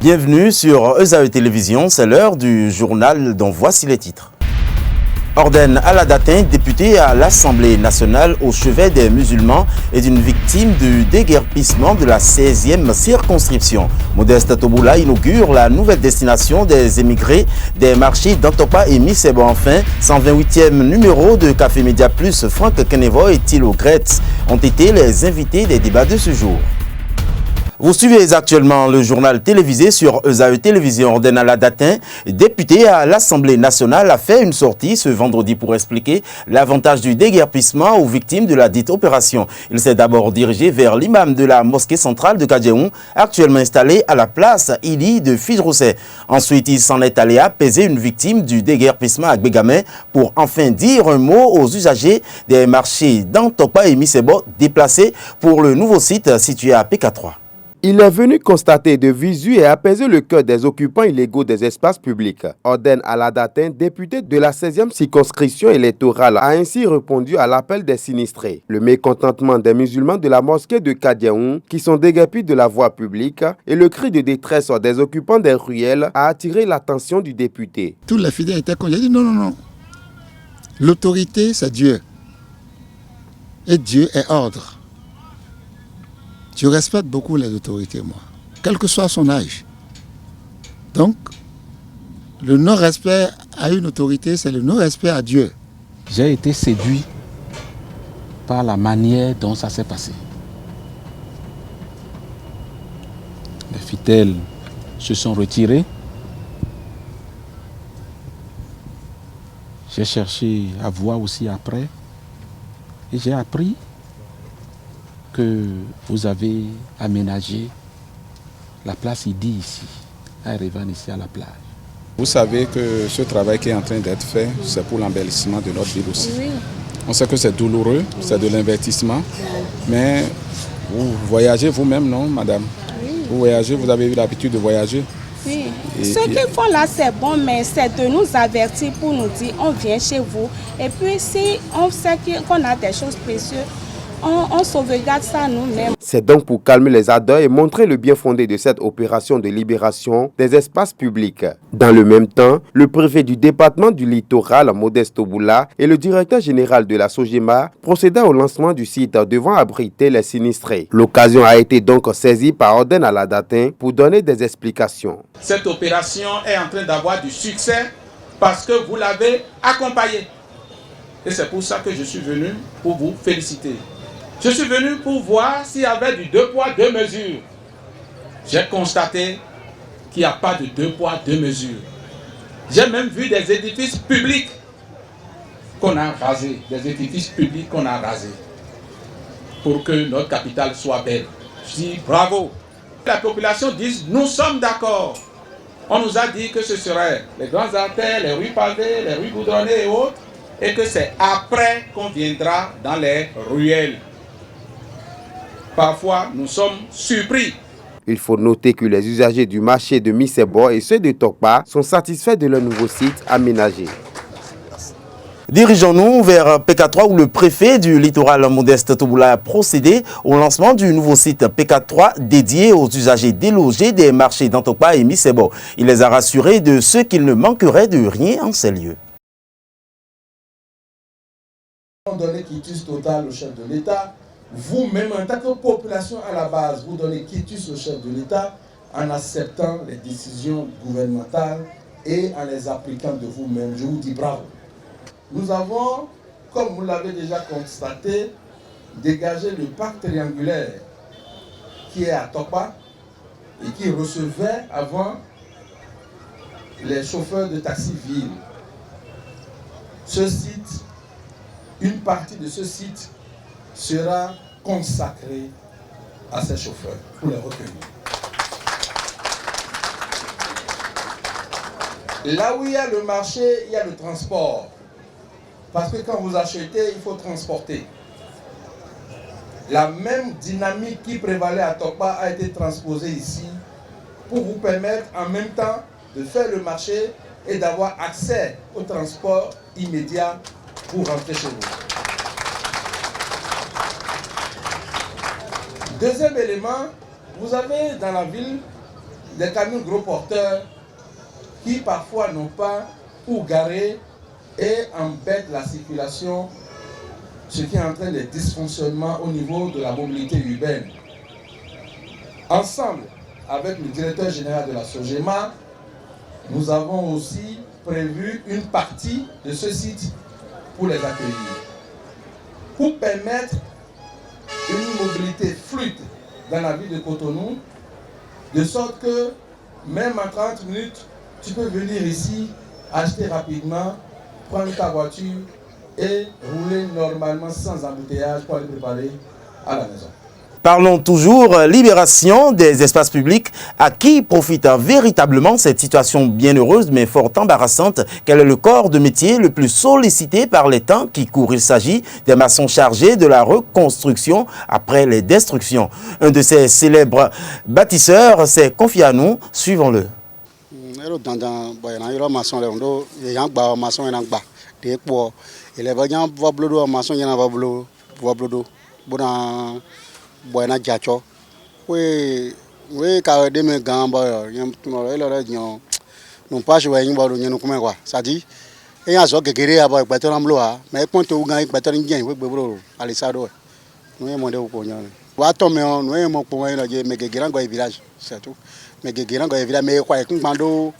Bienvenue sur ESAE Télévision, c'est l'heure du journal dont voici les titres. Orden Aladatin, député à l'Assemblée nationale au chevet des musulmans, est une victime du déguerpissement de la 16e circonscription. Modeste Toboula inaugure la nouvelle destination des émigrés des marchés d'Antopa et Missebo. Enfin, 128e numéro de Café Média Plus, Franck Kenevo et Thilo Gretz ont été les invités des débats de ce jour. Vous suivez actuellement le journal télévisé sur ESAE Télévision. Orden Aladatin, député à l'Assemblée nationale, a fait une sortie ce vendredi pour expliquer l'avantage du déguerpissement aux victimes de la dite opération. Il s'est d'abord dirigé vers l'imam de la mosquée centrale de Kadjehoun, actuellement installé à la place Ili de Fidrousset. Ensuite, il s'en est allé apaiser une victime du déguerpissement à Bégamé pour enfin dire un mot aux usagers des marchés d'Antopa et Missebo déplacés pour le nouveau site situé à PK3. Il est venu constater de visu et apaiser le cœur des occupants illégaux des espaces publics. Orden Aladatin, député de la 16e circonscription électorale, a ainsi répondu à l'appel des sinistrés. Le mécontentement des musulmans de la mosquée de Kadjehoun, qui sont déguerpis de la voie publique, et le cri de détresse des occupants des ruelles a attiré l'attention du député. Tous les fidèles étaient congédiés. J'ai dit non. L'autorité, c'est Dieu. Et Dieu est ordre. Je respecte beaucoup les autorités, moi, quel que soit son âge. Donc, le non-respect à une autorité, c'est le non-respect à Dieu. J'ai été séduit par la manière dont ça s'est passé. Les fidèles se sont retirés. J'ai cherché à voir aussi après et j'ai appris que vous avez aménagé la place Idi ici, à Erevan, ici à la plage. Vous savez que ce travail qui est en train d'être fait, c'est pour l'embellissement de notre ville aussi. Oui. On sait que c'est douloureux, c'est de l'investissement, mais vous voyagez vous-même, non, madame? Oui. Vous voyagez, vous avez eu l'habitude de voyager? Oui. Ce qu'ils font là, c'est bon, mais c'est de nous avertir pour nous dire on vient chez vous. Et puis si on sait qu'on a des choses précieuses, on sauvegarde ça nous-mêmes. C'est donc pour calmer les ardeurs et montrer le bien fondé de cette opération de libération des espaces publics. Dans le même temps, le préfet du département du littoral, Modeste Toboula, et le directeur général de la Sogema procéda au lancement du site devant abriter les sinistrés. L'occasion a été donc saisie par Orden Aladatin pour donner des explications. Cette opération est en train d'avoir du succès parce que vous l'avez accompagnée. Et c'est pour ça que je suis venu pour vous féliciter. Je suis venu pour voir s'il y avait du 2 poids 2 mesures. J'ai constaté qu'il n'y a pas de 2 poids 2 mesures. J'ai même vu des édifices publics qu'on a rasés, pour que notre capitale soit belle. Je dis bravo. La population dit nous sommes d'accord. On nous a dit que ce serait les grandes artères, les rues pavées, les rues goudronnées et autres, et que c'est après qu'on viendra dans les ruelles. Parfois, nous sommes surpris. Il faut noter que les usagers du marché de Missebo et ceux de Tokpa sont satisfaits de leur nouveau site aménagé. Dirigeons-nous vers PK3 où le préfet du littoral Modeste Toboula a procédé au lancement du nouveau site PK3 dédié aux usagers délogés des marchés d'Antopa et Missebo. Il les a rassurés de ce qu'il ne manquerait de rien en ces lieux. Donner quitus total au chef de l'État. Vous-même, en tant que population à la base, vous donnez quitus au chef de l'État en acceptant les décisions gouvernementales et en les appliquant de vous-même. Je vous dis bravo. Nous avons, comme vous l'avez déjà constaté, dégagé le parc triangulaire qui est à Tokpa et qui recevait avant les chauffeurs de taxi-ville. Ce site, une partie de ce site sera consacrée à ces chauffeurs pour les recueillir. Là où il y a le marché, il y a le transport. Parce que quand vous achetez, il faut transporter. La même dynamique qui prévalait à Tokpa a été transposée ici pour vous permettre en même temps de faire le marché et d'avoir accès au transport immédiat pour rentrer chez vous. Deuxième élément, vous avez dans la ville des camions gros porteurs qui parfois n'ont pas où garer et embêtent la circulation, ce qui entraîne des dysfonctionnements au niveau de la mobilité urbaine. Ensemble, avec le directeur général de la SOGEMA, nous avons aussi prévu une partie de ce site pour les accueillir, pour permettre une mobilité fluide dans la ville de Cotonou, de sorte que même en 30 minutes, tu peux venir ici, acheter rapidement, prendre ta voiture et rouler normalement sans embouteillage pour aller préparer à la maison. Parlons toujours libération des espaces publics. À qui profite véritablement cette situation bien heureuse mais fort embarrassante? Quel est le corps de métier le plus sollicité par les temps qui courent? Il s'agit des maçons chargés de la reconstruction après les destructions. Un de ces célèbres bâtisseurs s'est confié à nous. Suivons-le. Buena jacho we ka de me gamba yam tuno ele re nyon non pas jouer yin ba nyon kuma kwa sadi e yan so gegere aba gbeto na mlo ha me pon to gan gbeto ni jen we gbebro alisado no e mo de ko nyon wa to me on no e mo po yin je me gegere ngo e village c'est tout me gegere ngo e village me kwa e kun gbando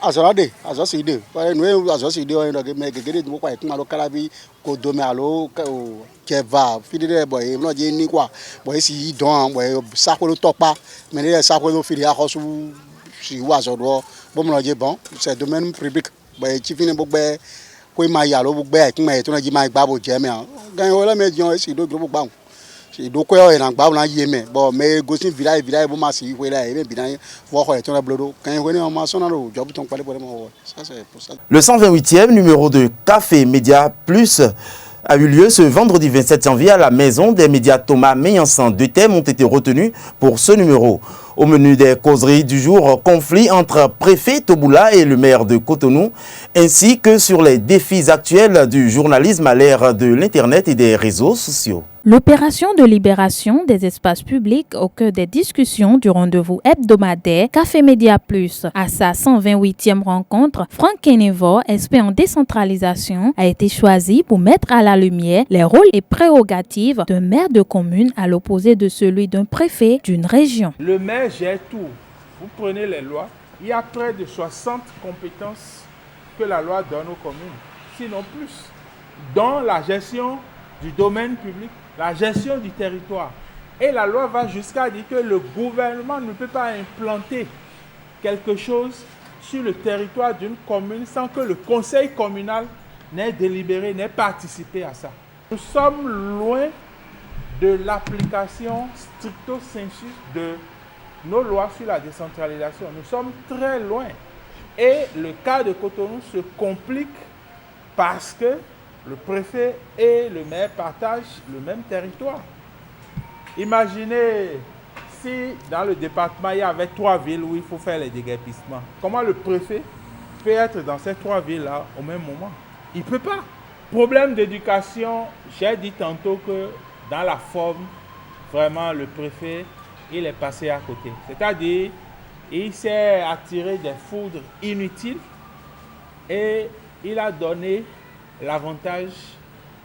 azorade azoside wa no e azoside o yin me gegere mo kwa e kun gbando kalabi ko do me alo Keva, fidèle boy, non j'ai ni quoi, boy si don, boy ça quoi le topa, mais les ça quoi le filia hosu, si oiseau doit, bon non j'ai bon, c'est domaine public, boy tu finis beaucoup ben, quoi il yalo beaucoup ben, qui m'a étonné j'ai m'a babo jamais, gagne voilà mais disons si deux gros bon, si deux quoi il en babo na yéme, bon mais gosin village bon massi, voilà et bien bien, voir étonné blodo, quand il venait en maçon dans le job ton parler pour moi, ça c'est pour ça. Le 128e numéro de Café Média Plus a eu lieu ce vendredi 27 janvier à la maison des médias Thomas Meillansan. Deux thèmes ont été retenus pour ce numéro. Au menu des causeries du jour, conflit entre préfet Toboula et le maire de Cotonou, ainsi que sur les défis actuels du journalisme à l'ère de l'Internet et des réseaux sociaux. L'opération de libération des espaces publics au cœur des discussions du rendez-vous hebdomadaire Café Média Plus. À sa 128e rencontre, Franck Kenevo, expert en décentralisation, a été choisi pour mettre à la lumière les rôles et prérogatives d'un maire de commune à l'opposé de celui d'un préfet d'une région. Le maire gère tout. Vous prenez les lois, il y a près de 60 compétences que la loi donne aux communes, sinon plus, dans la gestion du domaine public, la gestion du territoire. Et la loi va jusqu'à dire que le gouvernement ne peut pas implanter quelque chose sur le territoire d'une commune sans que le conseil communal n'ait délibéré, n'ait participé à ça. Nous sommes loin de l'application stricto sensu de nos lois sur la décentralisation. Nous sommes très loin. Et le cas de Cotonou se complique parce que le préfet et le maire partagent le même territoire. Imaginez si dans le département il y avait 3 villes où il faut faire les déguerpissements. Comment le préfet peut être dans ces 3 villes-là au même moment? Il ne peut pas. Problème d'éducation, j'ai dit tantôt que dans la forme, vraiment le préfet, il est passé à côté. C'est-à-dire, il s'est attiré des foudres inutiles et il a donné l'avantage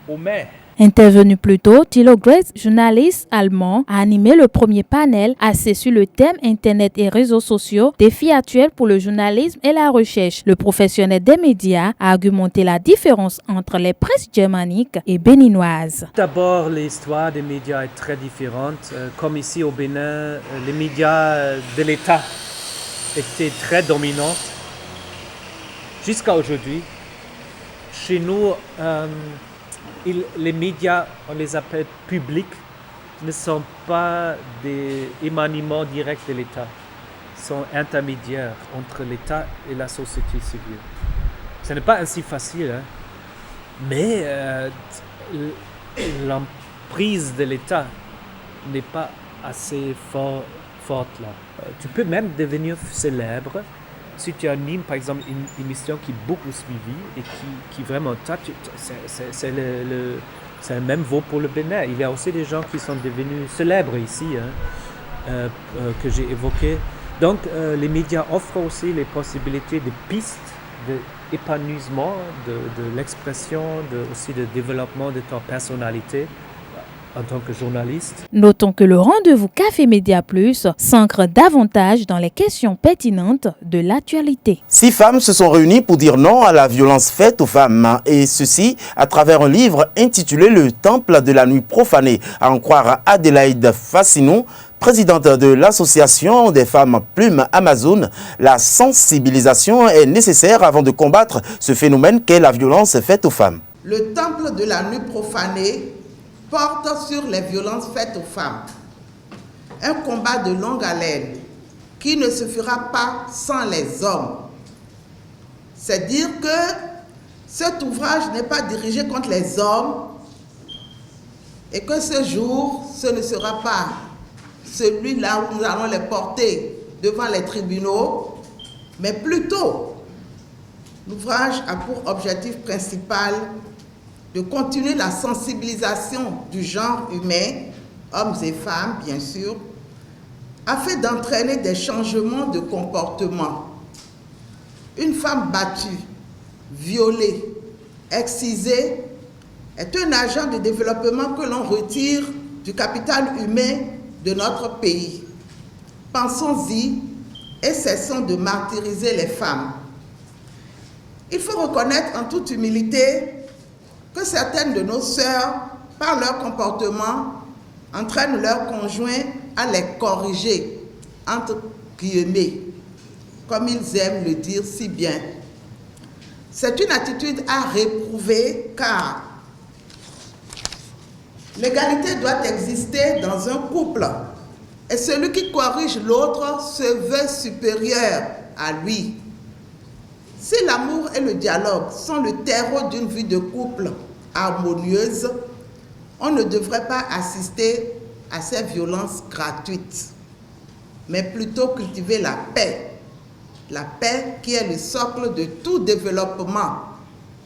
au maire. Intervenu plus tôt, Thilo Grace, journaliste allemand, a animé le premier panel axé sur le thème Internet et réseaux sociaux, défis actuels pour le journalisme et la recherche. Le professionnel des médias a argumenté la différence entre les presses germaniques et béninoises. D'abord, l'histoire des médias est très différente. Comme ici au Bénin, les médias de l'État étaient très dominants jusqu'à aujourd'hui. Chez nous, les médias, on les appelle publics, ne sont pas des émanements directs de l'État. Ils sont intermédiaires entre l'État et la société civile. Ce n'est pas ainsi facile, hein? Mais l'emprise de l'État n'est pas assez forte là. Tu peux même devenir célèbre si tu animes par exemple une émission qui est beaucoup suivie et qui vraiment c'est le même vaut pour le Bénin. Il y a aussi des gens qui sont devenus célèbres ici, hein, que j'ai évoqués. Donc les médias offrent aussi les possibilités de pistes d'épanouissement, de l'expression, aussi de développement de ta personnalité en tant que journaliste. Notons que le rendez-vous Café Média Plus s'ancre davantage dans les questions pertinentes de l'actualité. 6 femmes se sont réunies pour dire non à la violence faite aux femmes, et ceci à travers un livre intitulé « Le Temple de la nuit profanée », à en croire Adélaïde Fassinou, présidente de l'association des femmes Plumes Amazon. La sensibilisation est nécessaire avant de combattre ce phénomène qu'est la violence faite aux femmes. Le Temple de la nuit profanée porte sur les violences faites aux femmes. Un combat de longue haleine qui ne se fera pas sans les hommes. C'est dire que cet ouvrage n'est pas dirigé contre les hommes et que ce jour, ce ne sera pas celui-là où nous allons les porter devant les tribunaux, mais plutôt, l'ouvrage a pour objectif principal de continuer la sensibilisation du genre humain, hommes et femmes bien sûr, afin d'entraîner des changements de comportement. Une femme battue, violée, excisée est un agent de développement que l'on retire du capital humain de notre pays. Pensons-y et cessons de martyriser les femmes. Il faut reconnaître en toute humilité que certaines de nos sœurs, par leur comportement, entraînent leurs conjoints à les corriger, entre guillemets, comme ils aiment le dire si bien. C'est une attitude à réprouver car l'égalité doit exister dans un couple et celui qui corrige l'autre se veut supérieur à lui. Si l'amour et le dialogue sont le terreau d'une vie de couple harmonieuse, on ne devrait pas assister à ces violences gratuites, mais plutôt cultiver la paix qui est le socle de tout développement.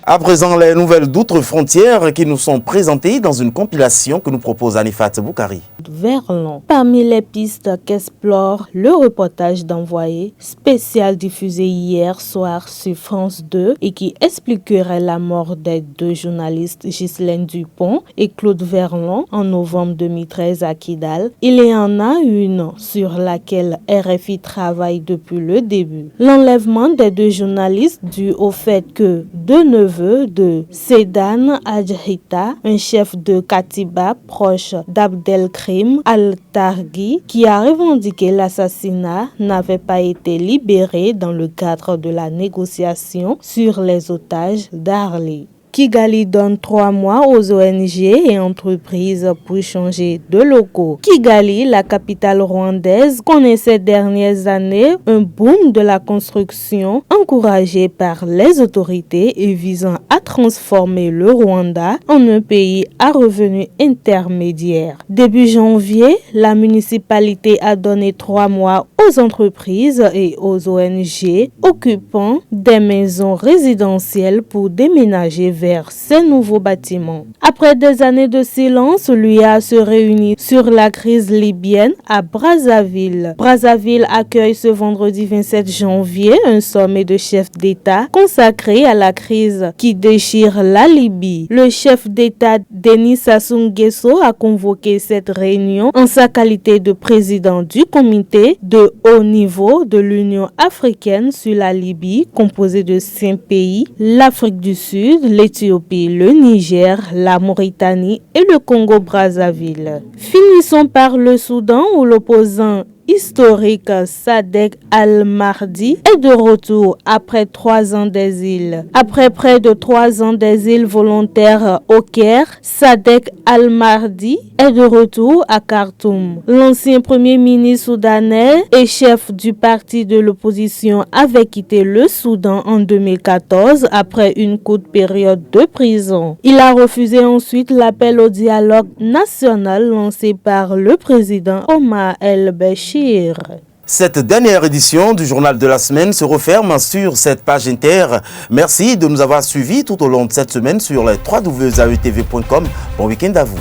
À présent, les nouvelles d'outre-frontières qui nous sont présentées dans une compilation que nous propose Anifat Boukari. Verlon. Parmi les pistes qu'explore le reportage d'Envoyé, spécial diffusé hier soir sur France 2 et qui expliquerait la mort des 2 journalistes Ghislaine Dupont et Claude Verlon en novembre 2013 à Kidal, il y en a une sur laquelle RFI travaille depuis le début. L'enlèvement des 2 journalistes dû au fait que 2 neveux de Sedan Adjhita, un chef de Katiba proche d'Abdelkrim Al-Targhi, qui a revendiqué l'assassinat, n'avaient pas été libérés dans le cadre de la négociation sur les otages d'Arli. Kigali donne 3 mois aux ONG et entreprises pour changer de locaux. Kigali, la capitale rwandaise, connaît ces dernières années un boom de la construction encouragé par les autorités et visant à transformer le Rwanda en un pays à revenus intermédiaires. Début janvier, la municipalité a donné 3 mois aux entreprises et aux ONG occupant des maisons résidentielles pour déménager vers ces nouveaux bâtiments. Après des années de silence, l'UA se réunit sur la crise libyenne à Brazzaville. Brazzaville accueille ce vendredi 27 janvier un sommet de chefs d'État consacré à la crise qui déchire la Libye. Le chef d'État Denis Sassou Nguesso a convoqué cette réunion en sa qualité de président du comité de haut niveau de l'Union africaine sur la Libye, composé de 5 pays, l'Afrique du Sud, l'Éthiopie, le Niger, la Mauritanie et le Congo-Brazzaville. Finissons par le Soudan où l'opposant historique Sadek Al-Mahdi est de retour après 3 ans d'exil. Après près de 3 ans d'exil volontaire au Caire, Sadek Al-Mahdi est de retour à Khartoum. L'ancien premier ministre soudanais et chef du parti de l'opposition avait quitté le Soudan en 2014 après une courte période de prison. Il a refusé ensuite l'appel au dialogue national lancé par le président Omar El-Béchir. Cette dernière édition du Journal de la semaine se referme sur cette page inter. Merci de nous avoir suivis tout au long de cette semaine sur les www.aetv.com. Bon week-end à vous.